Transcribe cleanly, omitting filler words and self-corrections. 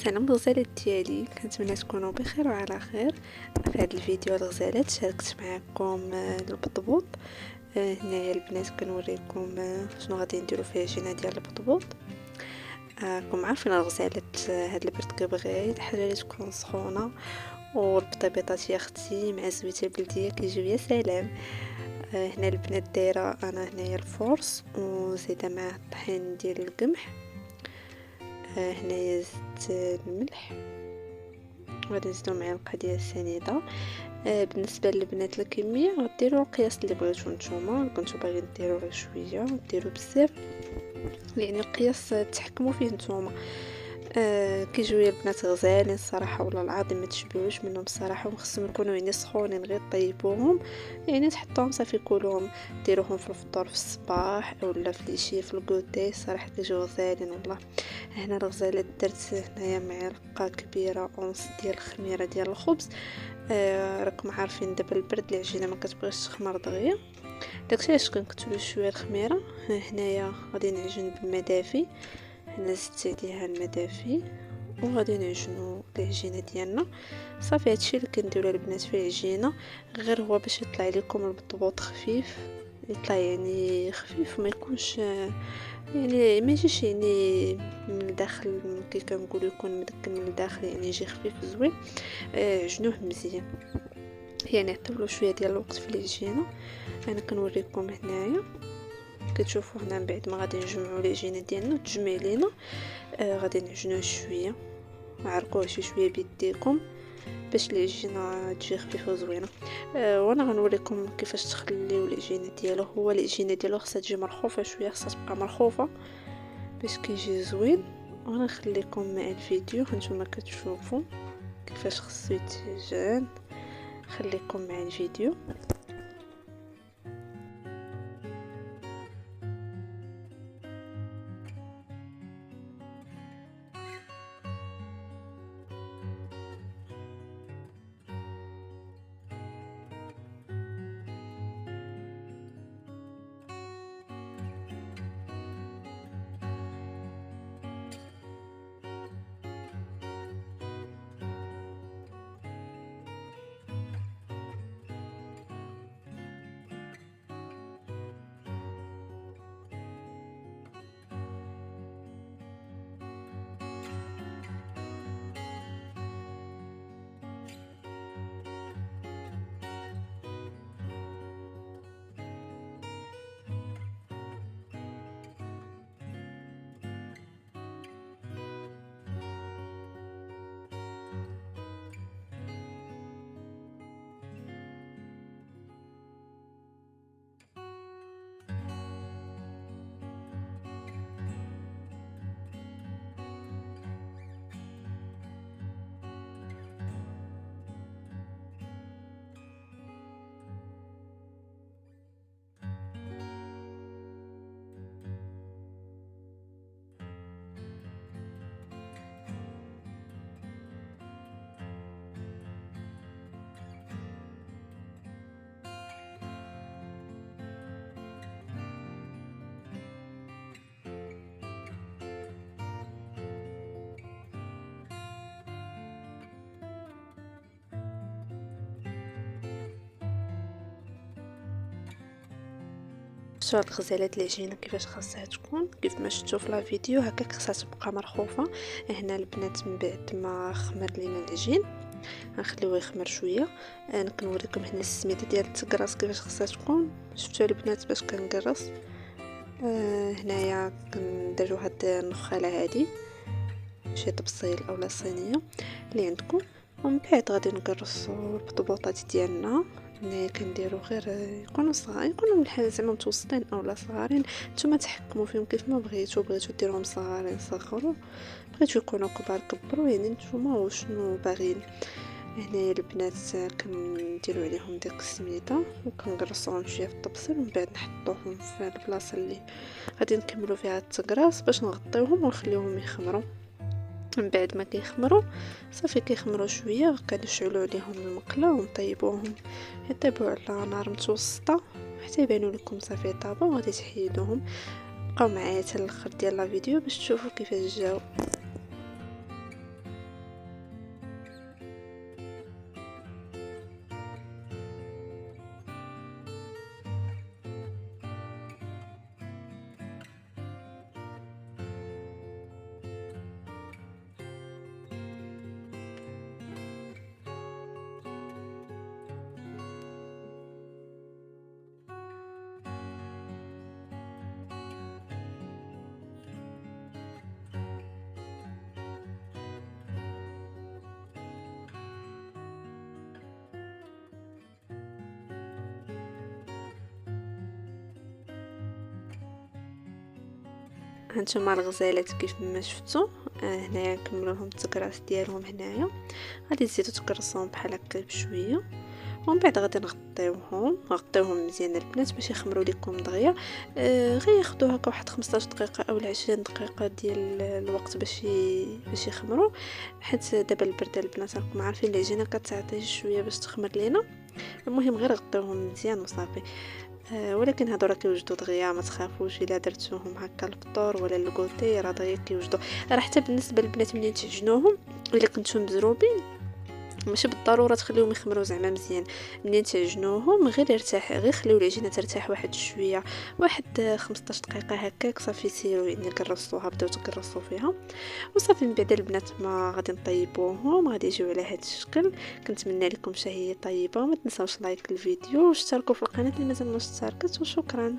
سلام الغزالات ديالي، كنتمنى تكونوا بخير وعلى خير. في هذا الفيديو الغزالات شاركت معكم البطبوط. هنايا البنات كنوريكم شنو غادي نديرو في العجينه ديال البطبوط. راكم عارفين الغزالات، هاد البرد كيبغي الحاجه اللي تكون سخونه، والبطيبيطات يا اختي مع زويته بلديه كيجيو يا سلام. هنا البنات دايره انا هنايا الفورس وزيده معاه الطحين ديال القمح. هنايا زدت الملح، غادي نزيدو معلقه ديال السنيده. بالنسبه للبنات الكميه غديروا القياس اللي بغيتو نتوما. كنتو باغيين ديروا غير شويه ديروا بزاف، يعني القياس تحكموا فيه نتوما. كيجيو يا البنات غزالين الصراحه، والله العظيم ما تشبعوش منهم الصراحه، وخصهم يكونوا يعني سخونين غير طيبوهم، يعني تحطوهم صافي كلهم، ديروهم في الفطور في الصباح اولا في العشيه في الكوتي. الصراحه كيجيو غزالين والله. هنا الغزالات درت هنايا معلقه كبيره اونص ديال الخميره ديال الخبز. راكم عارفين دابا البرد العجينه ما كتبغيش تخمر دغيا، داكشي علاش كنكتبوا شويه الخميره. هنايا غادي نعجن بالماء دافي، هنا زدت عليها الماء دافي وغادي نعجنوا العجينه ديالنا. صافي هادشي اللي كنديروا البنات في العجينه، غير هو باش يطلع لكم البطبوط خفيف، يطلع يعني خفيف وما يكونش يعني ما يجيش يعني من الداخل كي كنقولوا يكون مدكن من الداخل، يعني يجي خفيف زوين. عجنوه مزيان، يعني عطيولو شويه ديال الوقت في العجينه. انا كنوريكم هنايا كتشوفوا هنا من بعد ما غادي نجمعوا العجينه ديالنا تجمع لينا. غادي نعجنوه شويه، عرقوه شي شويه بيديكم باش العجينه تجي خفيفه وزوينه. وانا غنوريكم كيفاش تخليو العجينه ديالو. هو العجينه ديالو خصها تجي مرخوفه شويه، خصها تبقى مرخوفه باش كيجي زوين. وانا نخليكم مع الفيديو هانتوما كتشوفوا كيفاش خصو يتعجن. خليكم مع الفيديو. شفتوا هاد الغزالات العجينه كيفاش خاصها تكون، كيف ما شفتوا في لا فيديو هكاك خاصها تبقى مرخوفه. هنا البنات من بعد ما خمر لينا العجين غنخليوه يخمر شويه. انا كنوريكم هنا السميده ديال التكراس كيفاش خاصها تكون. شفتوا البنات باش كنقرص. هنايا كنديروا هاد النخاله هادي شي طبسيل اولا صينيه اللي عندكم، ومن بعد غادي نقرصوا البطبوطات ديالنا. هنايا كنديروا غير يكونوا صغار، يكونوا بحال زعما متوسطين اولا صغارين، نتوما تحكموا فيهم كيف ما بغيتو ديروهم صغارين صغروا، بغيتو يكونوا كبار كبروا، يعني نتوما وشنو باغيين. هنايا البنات كنديروا عليهم ديك السميده وكنقرصوهم شويه في الطبسيل، ومن بعد نحطوهم في البلاصه اللي غادي نكملوا فيها التقراص باش نغطيوهم ونخليوهم يخمروا. من بعد ما كيخمروا صافي كيخمروا شويه كنشعلوا عليهم المقله ونطيبوهم، يطيبوا على نار متوسطه حتى يبانوا لكم صافي طابوا، وغادي تحيدوهم. بقاو معايا حتى الاخر ديال لا فيديو باش تشوفوا كيفاش جاو. هانتوما الغزالات كيف ما شفتوا. هنايا نكملوا لهم التكراس ديالهم. هنايا غادي تزيدوا تكرسوهم بحال هكا بشويه، ومن بعد غادي نغطيوهم مزيان البنات باش يخمروا لكم دغيا. غير ياخذوا هكا واحد 15 دقيقه او 20 دقيقه ديال الوقت باش يخمروا، حيت دابا البرد البنات راكم عارفين العجينه كتعطي شويه باش تخمر لينا. المهم غير غطيوهم مزيان وصافي. ولكن هادو راه كيوجدوا دغيا، ما تخافوش الا درتوهم هكا الفطور ولا الكوتي راه دغيا كيوجدوا. راه حتى بالنسبه للبنات ملي تعجنوهم الا كنتو مزروبين ماشي بالضروره تخليهم يخمروا زعما مزيان. منين تعجنوهم غير خليو العجينه ترتاح واحد شويه، واحد 15 دقيقه هكاك صافي. سيروا يعني كرصوها، بداو تكرصوا فيها وصافي. من بعد البنات ما غادي نطيبوهم، غادي يجيو على هذا الشكل. كنتمنى لكم شهيه طيبه، وما تنساوش لايك الفيديو واشتركوا في القناه اللي مازال ما اشتركت، وشكرا.